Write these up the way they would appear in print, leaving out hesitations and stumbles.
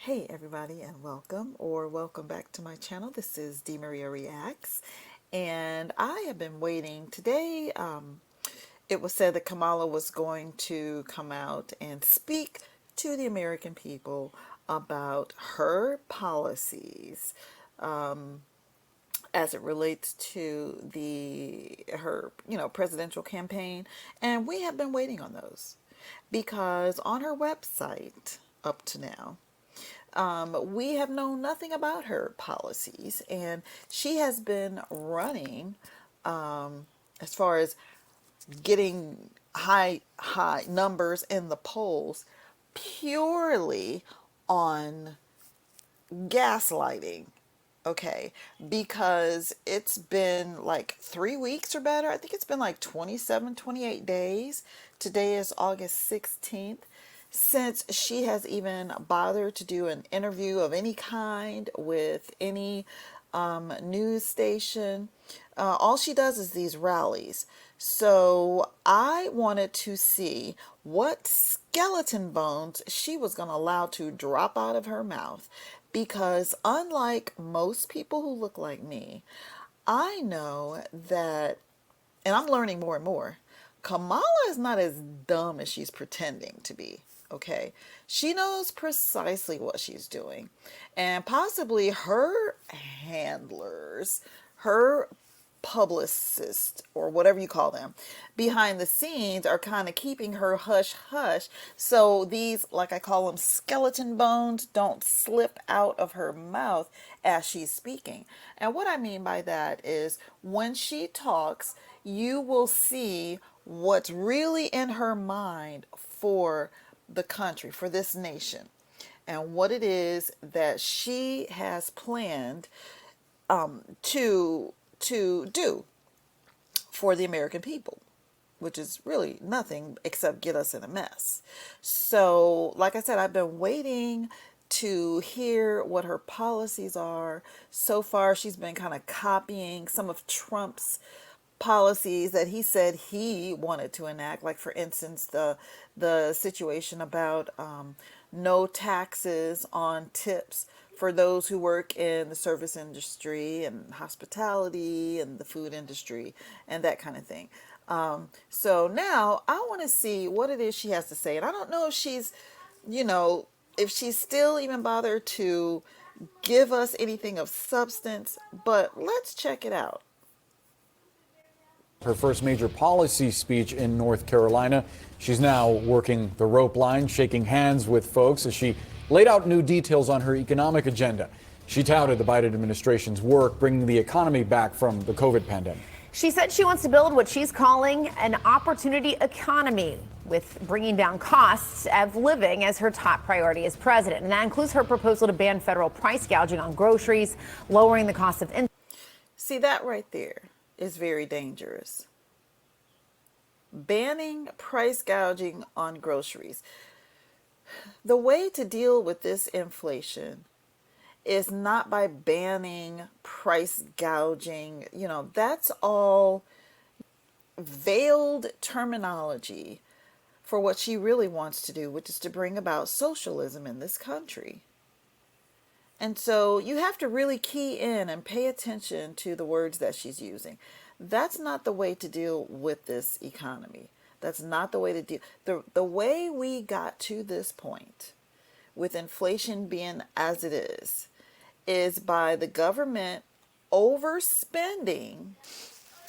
Hey everybody, and welcome back to my channel. This is D Maria Reacts, and I have been waiting. Today it was said that Kamala was going to come out and speak to the American people about her policies as it relates to the her presidential campaign, and we have been waiting on those because on her website up to now we have known nothing about her policies, and she has been running as far as getting high numbers in the polls purely on gaslighting. Okay, because it's been like 3 weeks or better. I think it's been like 27, 28 days. Today is August 16th since she has even bothered to do an interview of any kind with any news station. All she does is these rallies. So I wanted to see what skeleton bones she was going to allow to drop out of her mouth. Because unlike most people who look like me, I know that, and I'm learning more and more, Kamala is not as dumb as she's pretending to be. Okay, she knows precisely what she's doing, and possibly her handlers, her publicists, or whatever you call them, behind the scenes are kind of keeping her hush hush, so these, like I call them, skeleton bones don't slip out of her mouth as she's speaking. And what I mean by that is when she talks, you will see what's really in her mind for the country, for this nation, and what it is that she has planned to do for the American people, which is really nothing except get us in a mess. So, like I said, I've been waiting to hear what her policies are. So far, she's been kind of copying some of Trump's policies that he said he wanted to enact, like for instance the situation about no taxes on tips for those who work in the service industry and hospitality and the food industry and that kind of thing. So now I want to see what it is she has to say, and I don't know if she's, if she's still even bothered to give us anything of substance, but let's check it out. Her first major policy speech in North Carolina. She's now working the rope line, shaking hands with folks as she laid out new details on her economic agenda. She touted the Biden administration's work bringing the economy back from the COVID pandemic. She said she wants to build what she's calling an opportunity economy, with bringing down costs of living as her top priority as president. And that includes her proposal to ban federal price gouging on groceries, lowering the cost of. See, that right there is very dangerous. Banning price gouging on groceries. The way to deal with this inflation is not by banning price gouging. That's all veiled terminology for what she really wants to do, which is to bring about socialism in this country. And so you have to really key in and pay attention to the words that she's using. That's not the way to deal with this economy. That's not the way to deal. The way we got to this point, with inflation being as it is by the government overspending.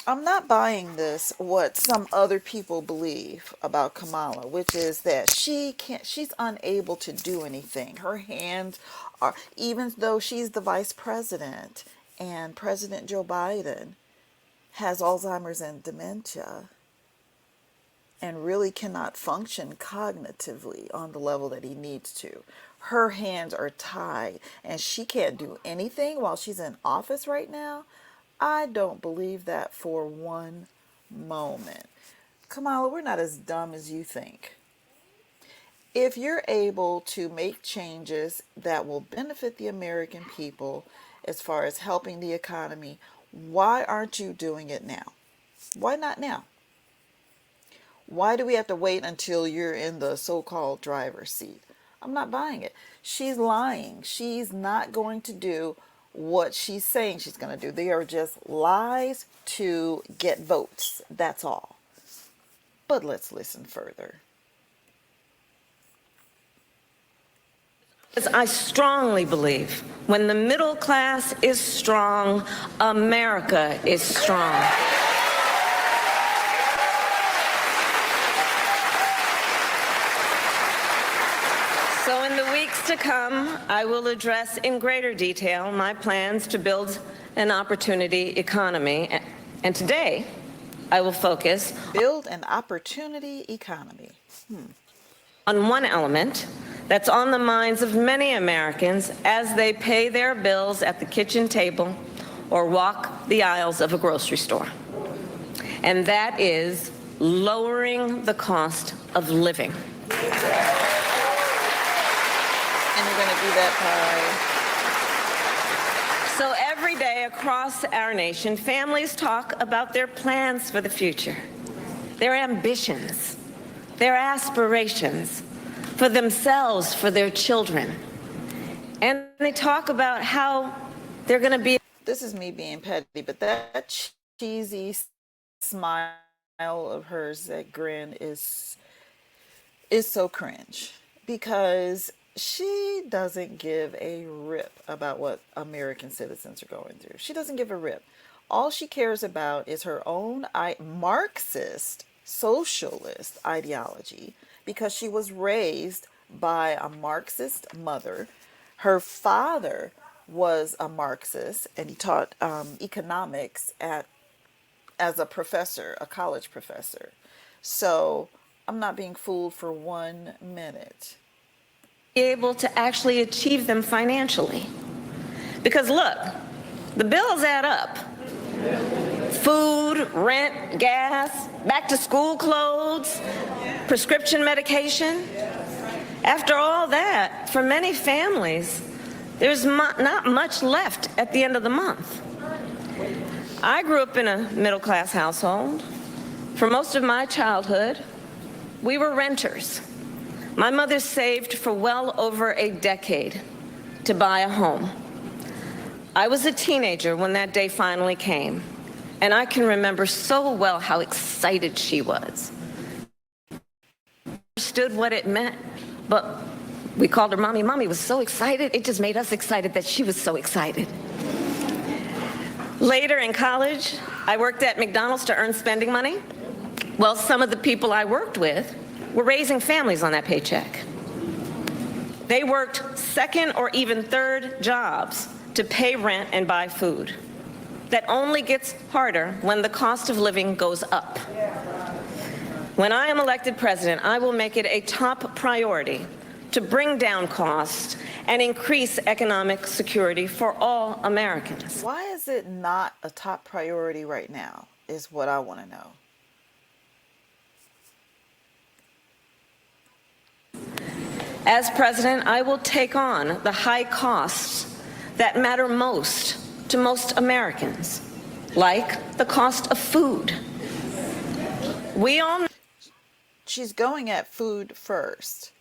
I'm not buying this, what some other people believe about Kamala, which is that she's unable to do anything. Her hands are, even though she's the vice president and President Joe Biden has Alzheimer's and dementia and really cannot function cognitively on the level that he needs to. Her hands are tied and she can't do anything while she's in office right now. I don't believe that for one moment. Kamala, we're not as dumb as you think. If you're able to make changes that will benefit the American people as far as helping the economy, why aren't you doing it now? Why not now? Why do we have to wait until you're in the so-called driver's seat? I'm not buying it. She's lying. She's not going to do what she's saying she's going to do. They are just lies to get votes. That's all. But let's listen further. I strongly believe when the middle class is strong, America is strong. So in the weeks to come, I will address in greater detail my plans to build an opportunity economy. And today, I will focus Build an opportunity economy. on one element that's on the minds of many Americans as they pay their bills at the kitchen table or walk the aisles of a grocery store. And that is lowering the cost of living. And you're going to do that So every day across our nation, families talk about their plans for the future, their ambitions, their aspirations for themselves, for their children. And they talk about how they're going to be. This is me being petty, but that cheesy smile of hers, that grin is so cringe, because she doesn't give a rip about what American citizens are going through. She doesn't give a rip. All she cares about is her own Marxist, socialist ideology, because she was raised by a Marxist mother. Her father was a Marxist, and he taught economics as a professor, a college professor. So I'm not being fooled for 1 minute. Able to actually achieve them financially. Because look, the bills add up. Food, rent, gas, back to school clothes, prescription medication. After all that, for many families, there's not much left at the end of the month. I grew up in a middle-class household. For most of my childhood, we were renters. My mother saved for well over a decade to buy a home. I was a teenager when that day finally came, and I can remember so well how excited she was. Understood what it meant, but we called her Mommy. Mommy was so excited, it just made us excited that she was so excited. Later in college, I worked at McDonald's to earn spending money. Well, some of the people I worked with were raising families on that paycheck. They worked second or even third jobs to pay rent and buy food. That only gets harder when the cost of living goes up. When I am elected president, I will make it a top priority to bring down costs and increase economic security for all Americans. Why is it not a top priority right now, is what I want to know. As president, I will take on the high costs that matter most to most Americans, like the cost of food. We all know She's going at food first.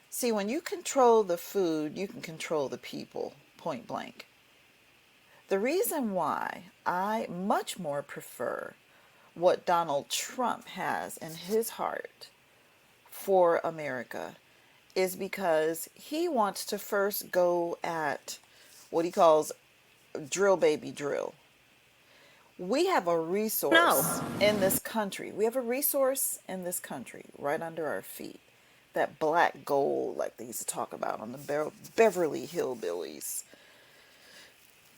See, when you control the food, you can control the people, point blank. The reason why I much more prefer what Donald Trump has in his heart for America is because he wants to first go at what he calls drill baby drill. We have a resource in this country. We have a resource in this country right under our feet. That black gold, like they used to talk about on the Beverly Hillbillies,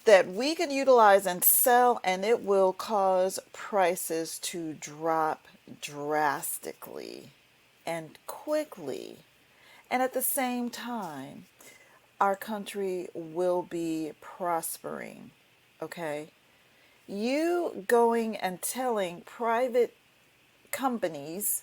that we can utilize and sell, and it will cause prices to drop drastically and quickly. And at the same time, our country will be prospering, okay? You going and telling private companies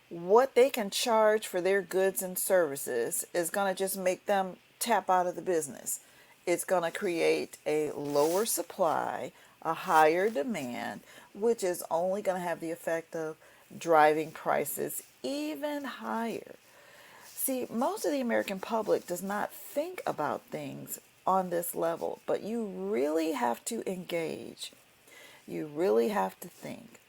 what they can charge for their goods and services is going to just make them tap out of the business. It's going to create a lower supply, a higher demand, which is only going to have the effect of driving prices even higher. See, most of the American public does not think about things on this level, but you really have to engage. You really have to think.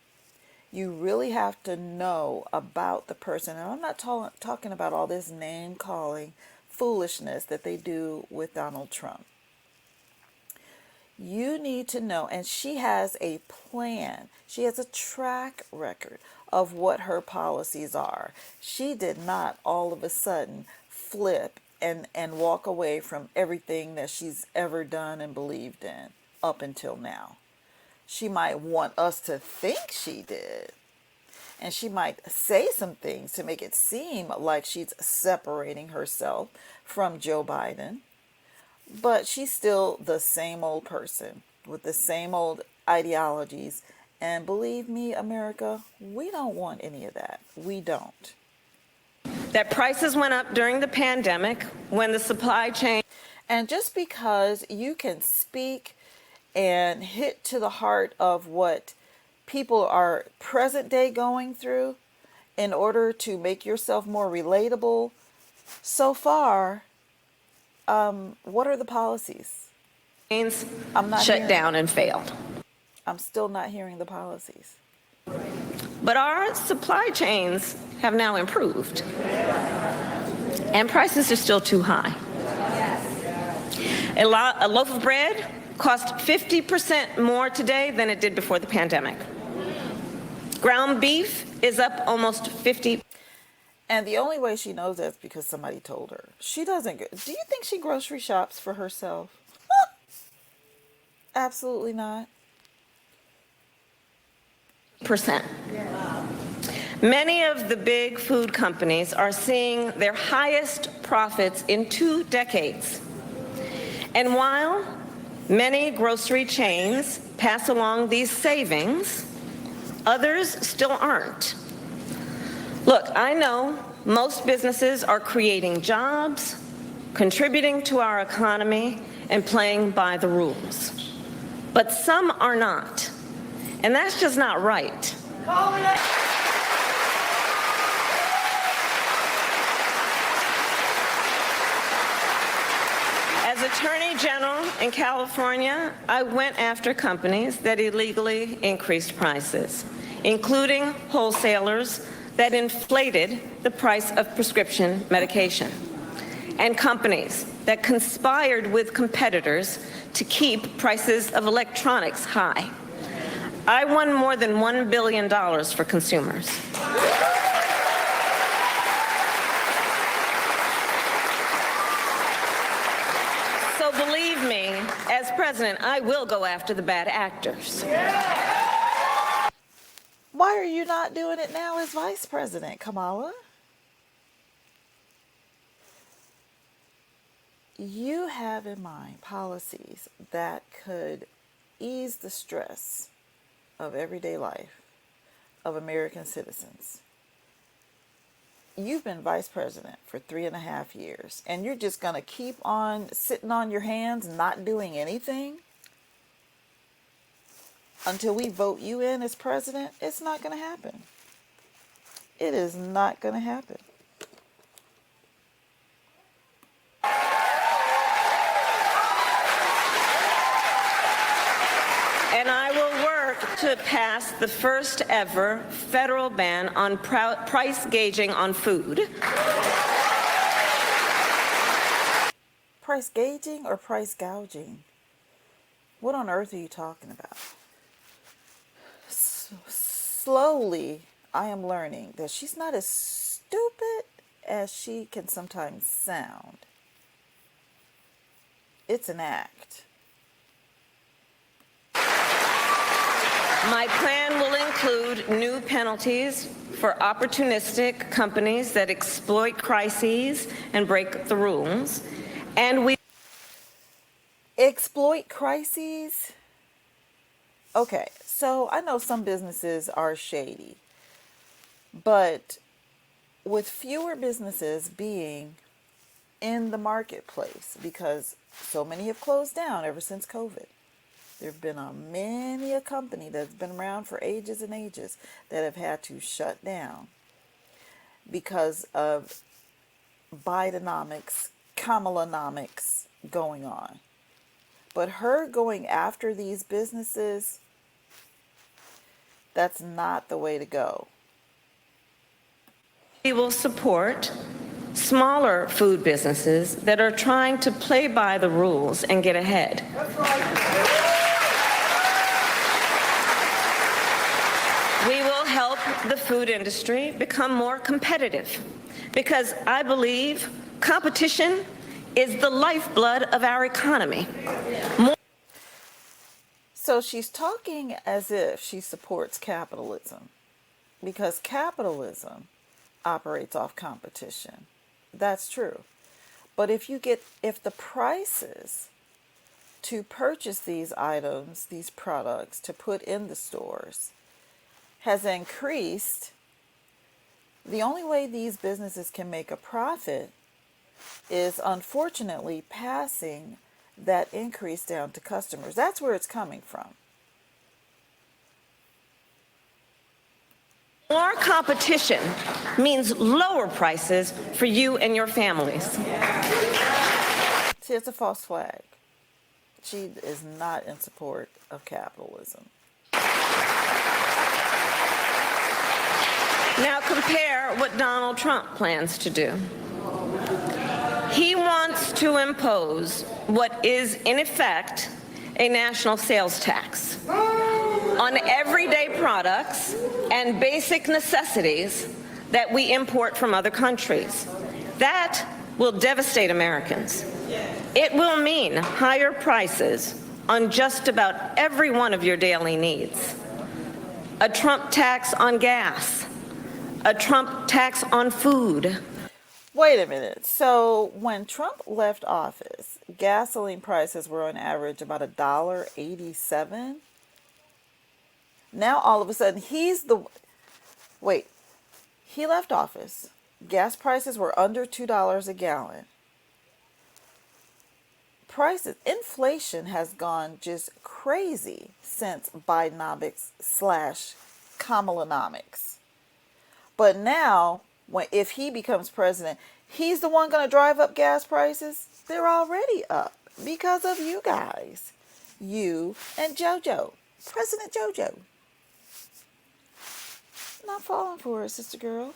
You really have to know about the person. And I'm not talking about all this name calling foolishness that they do with Donald Trump. You need to know, and she has a plan. She has a track record of what her policies are. She did not all of a sudden flip and walk away from everything that she's ever done and believed in up until now. She might want us to think she did. And she might say some things to make it seem like she's separating herself from Joe Biden. But she's still the same old person with the same old ideologies. And believe me, America, we don't want any of that. We don't. That prices went up during the pandemic when the supply chain. And just because you can speak and hit to the heart of what people are present day going through in order to make yourself more relatable, so far, what are the policies? I'm not shut down and failed. I'm still not hearing the policies. But our supply chains have now improved. And prices are still too high. A loaf of bread costs 50% more today than it did before the pandemic. Ground beef is up almost 50%. And the only way she knows that's because somebody told her. She doesn't. Do you think she grocery shops for herself? Absolutely not. Many of the big food companies are seeing their highest profits in 2 decades. And while many grocery chains pass along these savings, others still aren't. Look, I know most businesses are creating jobs, contributing to our economy, and playing by the rules. But some are not. And that's just not right. As Attorney General in California, I went after companies that illegally increased prices, including wholesalers that inflated the price of prescription medication, and companies that conspired with competitors to keep prices of electronics high. I won more than $1 billion for consumers. So believe me, as president, I will go after the bad actors. Why are you not doing it now as vice president, Kamala? You have in mind policies that could ease the stress of everyday life of American citizens. You've been vice president for 3.5 years, and you're just going to keep on sitting on your hands, not doing anything until we vote you in as president? It's not going to happen. It is not going to happen. And I will work to pass the first ever federal ban on price gauging on food. Price gauging or price gouging? What on earth are you talking about? Slowly, I am learning that she's not as stupid as she can sometimes sound. It's an act. My plan will include new penalties for opportunistic companies that exploit crises and break the rules. And we exploit crises? Okay, so I know some businesses are shady, but with fewer businesses being in the marketplace, because so many have closed down ever since COVID. There have been many a company that's been around for ages and ages that have had to shut down because of Bidenomics, Kamalanomics going on. But her going after these businesses, that's not the way to go. We will support smaller food businesses that are trying to play by the rules and get ahead. We will help the food industry become more competitive because I believe competition is the lifeblood of our economy. So she's talking as if she supports capitalism because capitalism operates off competition. That's true. But if the prices to purchase these items, these products to put in the stores has increased, the only way these businesses can make a profit is unfortunately passing that increase down to customers. That's where it's coming from. More competition means lower prices for you and your families. See, it's a false flag. She is not in support of capitalism. Now compare what Donald Trump plans to do. He wants to impose what is, in effect, a national sales tax on everyday products and basic necessities that we import from other countries. That will devastate Americans. It will mean higher prices on just about every one of your daily needs. A Trump tax on gas, a Trump tax on food. Wait a minute. So when Trump left office, gasoline prices were on average about $1.87. Now all of a sudden he left office. Gas prices were under $2 a gallon. Inflation has gone just crazy since Bidenomics / Kamalanomics. But now, if he becomes president, he's the one going to drive up gas prices. They're already up because of you guys. You and JoJo. President JoJo. Not falling for it, sister girl.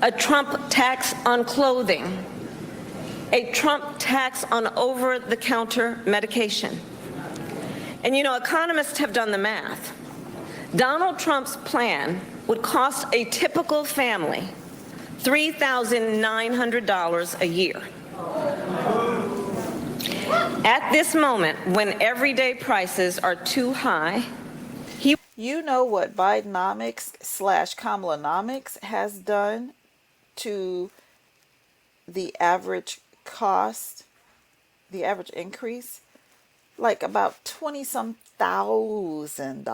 A Trump tax on clothing. A Trump tax on over-the-counter medication. And you know, economists have done the math. Donald Trump's plan would cost a typical family $3,900 a year. At this moment, when everyday prices are too high, you know what Bidenomics / Kamalanomics has done to the average cost, the average increase? Like about $20-some thousand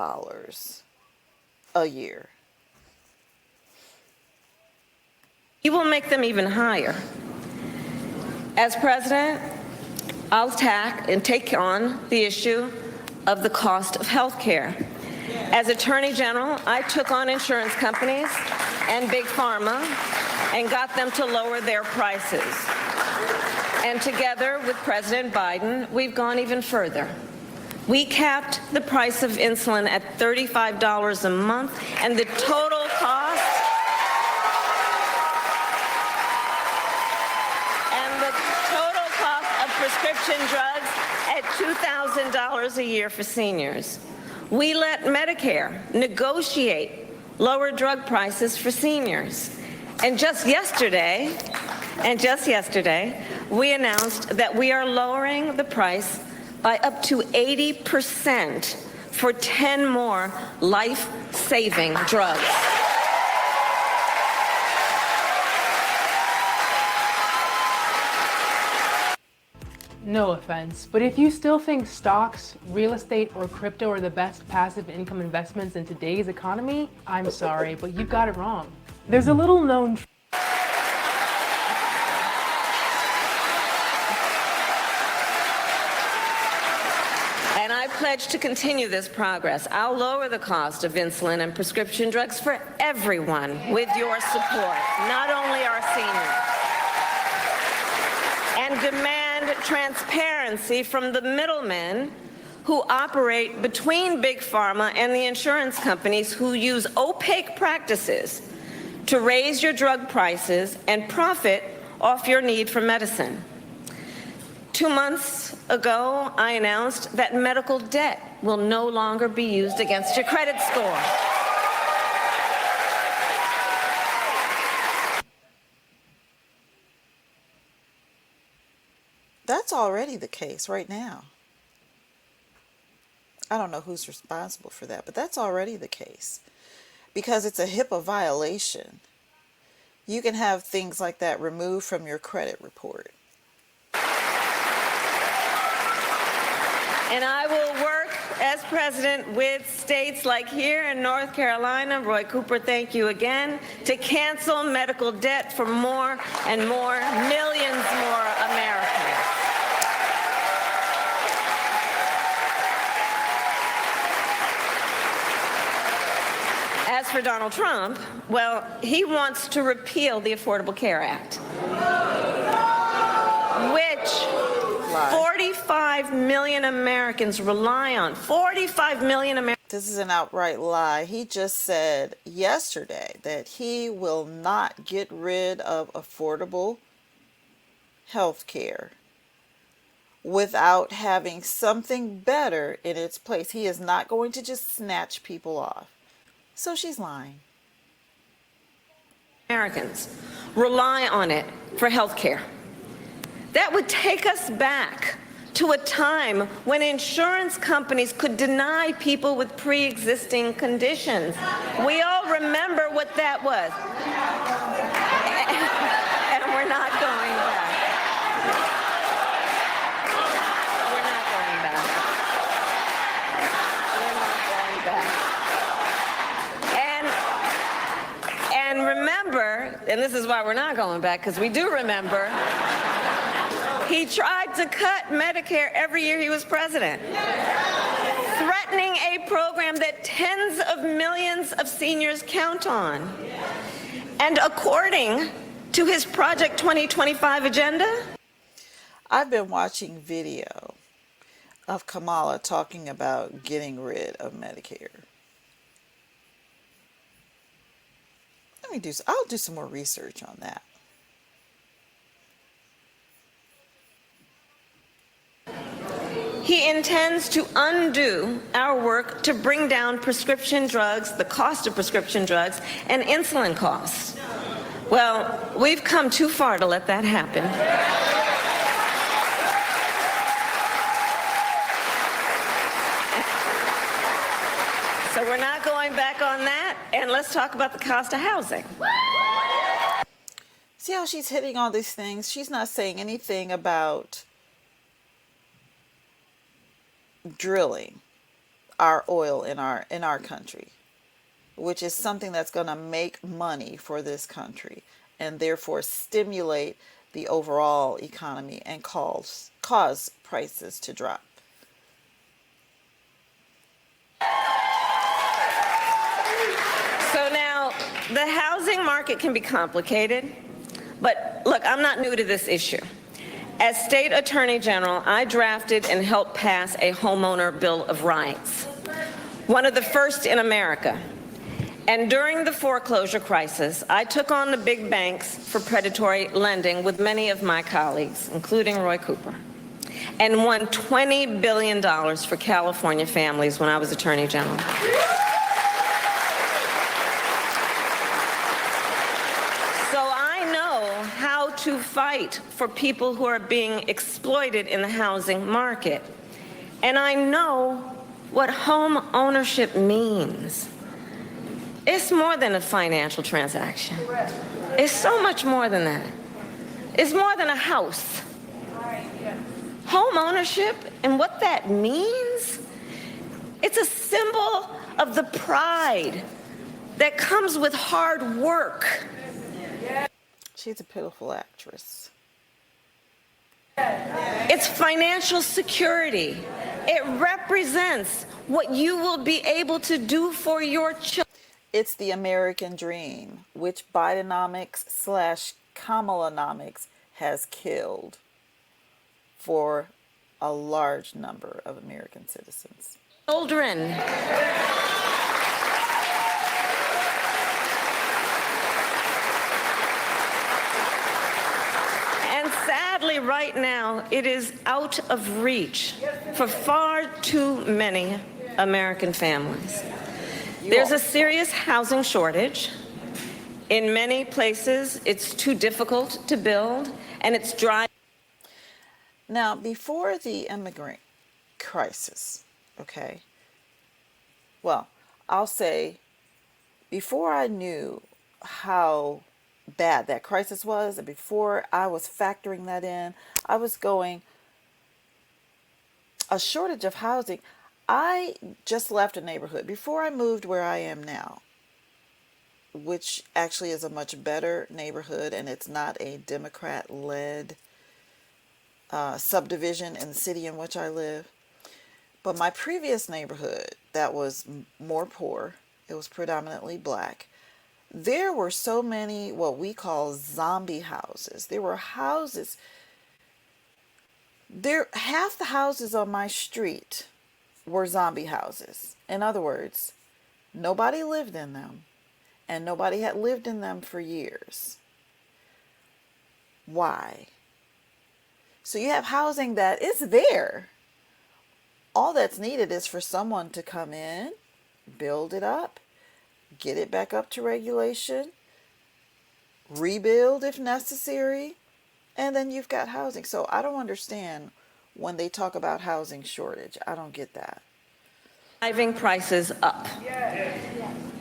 a year. he will make them even higher. As president, I'll take on the issue of the cost of health care. As Attorney General, I took on insurance companies and Big Pharma and got them to lower their prices. And together with President Biden, we've gone even further. We capped the price of insulin at $35 a month, and the total cost of prescription drugs at $2,000 a year for seniors. We let Medicare negotiate lower drug prices for seniors. And just yesterday, we announced that we are lowering the price by up to 80% for 10 more life-saving drugs. No offense, but if you still think stocks, real estate, or crypto are the best passive income investments in today's economy, I'm sorry, but you've got it wrong. There's a little known pledge to continue this progress. I'll lower the cost of insulin and prescription drugs for everyone with your support, not only our seniors. And demand transparency from the middlemen who operate between Big Pharma and the insurance companies who use opaque practices to raise your drug prices and profit off your need for medicine. 2 months ago, I announced that medical debt will no longer be used against your credit score. That's already the case right now. I don't know who's responsible for that, but that's already the case because it's a HIPAA violation. You can have things like that removed from your credit report. And I will work as president with states like here in North Carolina, Roy Cooper, thank you again, to cancel medical debt for more and more, millions more Americans. As for Donald Trump, well, he wants to repeal the Affordable Care Act, which 45 million Americans rely on. 45 million Americans. This is an outright lie. He just said yesterday that he will not get rid of affordable health care without having something better in its place. He is not going to just snatch people off. So she's lying. Americans rely on it for health care. That would take us back to a time when insurance companies could deny people with pre-existing conditions. We all remember what that was. And we're not going back. We're not going back. We're not going back. And remember, and this is why we're not going back, because we do remember, he tried to cut Medicare every year he was president, threatening a program that tens of millions of seniors count on. And according to his Project 2025 agenda, I've been watching video of Kamala talking about getting rid of Medicare. I'll do some more research on that. he intends to undo our work to bring down prescription drugs, the cost of prescription drugs, and insulin costs. Well, we've come too far to let that happen. So we're not going back on that, and let's talk about the cost of housing. See how she's hitting all these things? She's not saying anything about drilling our oil in our country, which is something that's going to make money for this country and therefore stimulate the overall economy and cause prices to drop. So now, the housing market can be complicated, but look, I'm not new to this issue. As State Attorney General, I drafted and helped pass a homeowner Bill of Rights, one of the first in America. And during the foreclosure crisis, I took on the big banks for predatory lending with many of my colleagues, including Roy Cooper, and won $20 billion for California families when I was Attorney General. To fight for people who are being exploited in the housing market. And I know what home ownership means. It's more than a financial transaction. It's so much more than that. It's more than a house. Home ownership and what that means, it's a symbol of the pride that comes with hard work. She's a pitiful actress. It's financial security. It represents what you will be able to do for your children. It's the American dream, which Bidenomics/Kamalanomics has killed for a large number of American citizens. Children. And sadly, right now, it is out of reach for far too many American families. There's a serious housing shortage. In many places, it's too difficult to build, and it's dry. Now, before the immigrant crisis, okay, well, I'll say before I knew how bad that crisis was, and before I was factoring that in, I was going, a shortage of housing. I just left a neighborhood before I moved where I am now, which actually is a much better neighborhood, and it's not a Democrat-led subdivision in the city in which I live. But my previous neighborhood that was more poor, it was predominantly black, there were so many what we call zombie houses. There were houses, half the houses on my street were zombie houses. In other words, nobody lived in them, and nobody had lived in them for years. Why? So you have housing that is there. All that's needed is for someone to come in, build it up, get it back up to regulation, rebuild if necessary, and then you've got housing. So I don't understand when they talk about housing shortage. I don't get that. Driving prices up.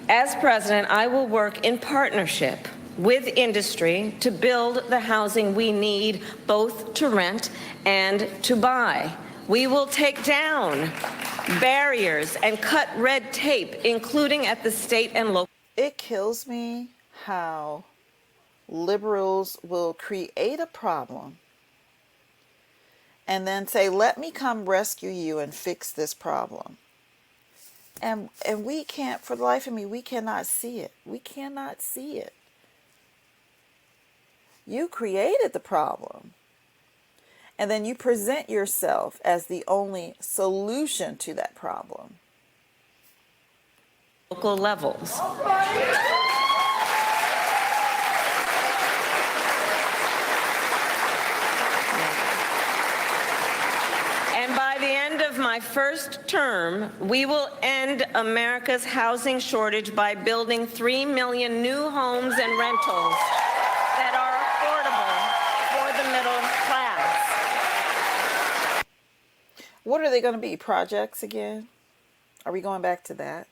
As president, I will work in partnership with industry to build the housing we need, both to rent and to buy. We will take down barriers and cut red tape, including at the state and local. It kills me how liberals will create a problem and then say, let me come rescue you and fix this problem. And we can't, for the life of me, we cannot see it. We cannot see it. You created the problem. And then you present yourself as the only solution to that problem. Local levels. And by the end of my first term, we will end America's housing shortage by building 3 million new homes and rentals that are affordable for the middle class. What are they going to be? Projects again? Are we going back to that?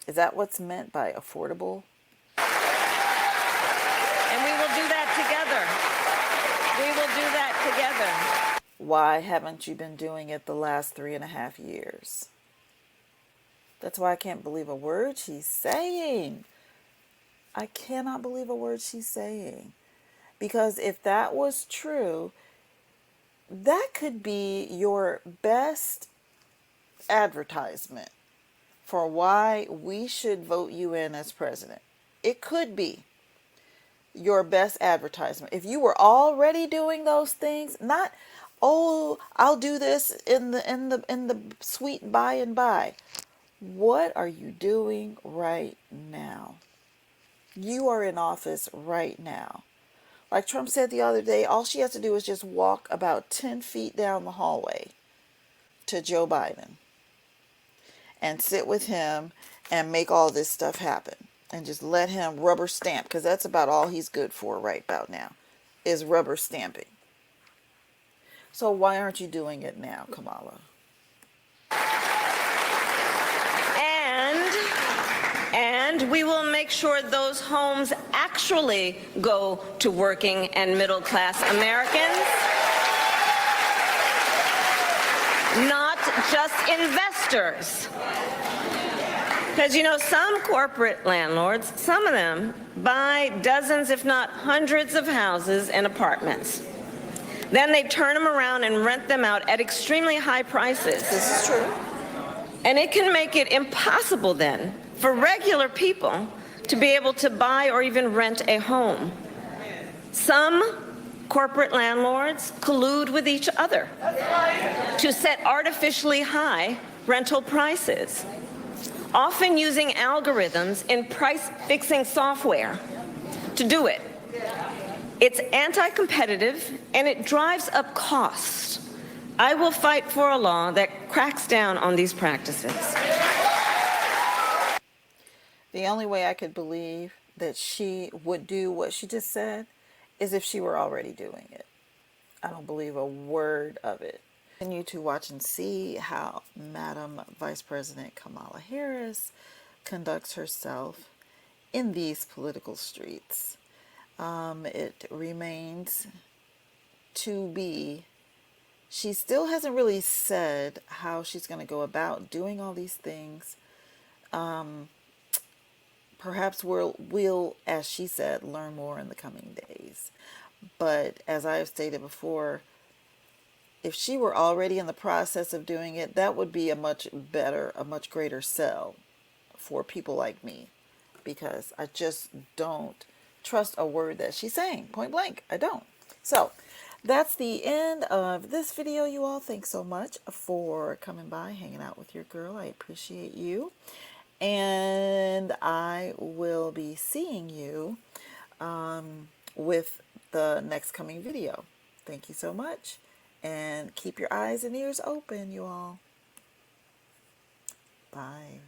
Is that what's meant by affordable? And we will do that together. We will do that together. Why haven't you been doing it the last 3.5 years? That's why I can't believe a word she's saying. I cannot believe a word she's saying. Because if that was true, that could be your best advertisement for why we should vote you in as president. It could be your best advertisement. If you were already doing those things, not, oh, I'll do this in the sweet by and by. What are you doing right now? You are in office right now. Like Trump said the other day, all she has to do is just walk about 10 feet down the hallway to Joe Biden and sit with him and make all this stuff happen and just let him rubber stamp, because that's about all he's good for right about now, is rubber stamping. So why aren't you doing it now, Kamala? And we will make sure those homes actually go to working and middle class Americans, not just investors. Because, you know, some corporate landlords, some of them buy dozens, if not hundreds of houses and apartments. Then they turn them around and rent them out at extremely high prices. This is true. And it can make it impossible then for regular people to be able to buy or even rent a home. Some corporate landlords collude with each other to set artificially high rental prices, often using algorithms in price-fixing software to do it. It's anti-competitive and it drives up costs. I will fight for a law that cracks down on these practices. The only way I could believe that she would do what she just said is if she were already doing it. I don't believe a word of it. Continue to watch and see how Madam Vice President Kamala Harris conducts herself in these political streets. It remains to be. She still hasn't really said how she's going to go about doing all these things. Perhaps we'll, as she said, learn more in the coming days. But as I have stated before, if she were already in the process of doing it, that would be a much better, a much greater sell for people like me. Because I just don't trust a word that she's saying. Point blank, I don't. So, that's the end of this video, you all. Thanks so much for coming by, hanging out with your girl. I appreciate you. And I will be seeing you with the next coming video. Thank you so much. And keep your eyes and ears open, you all. Bye.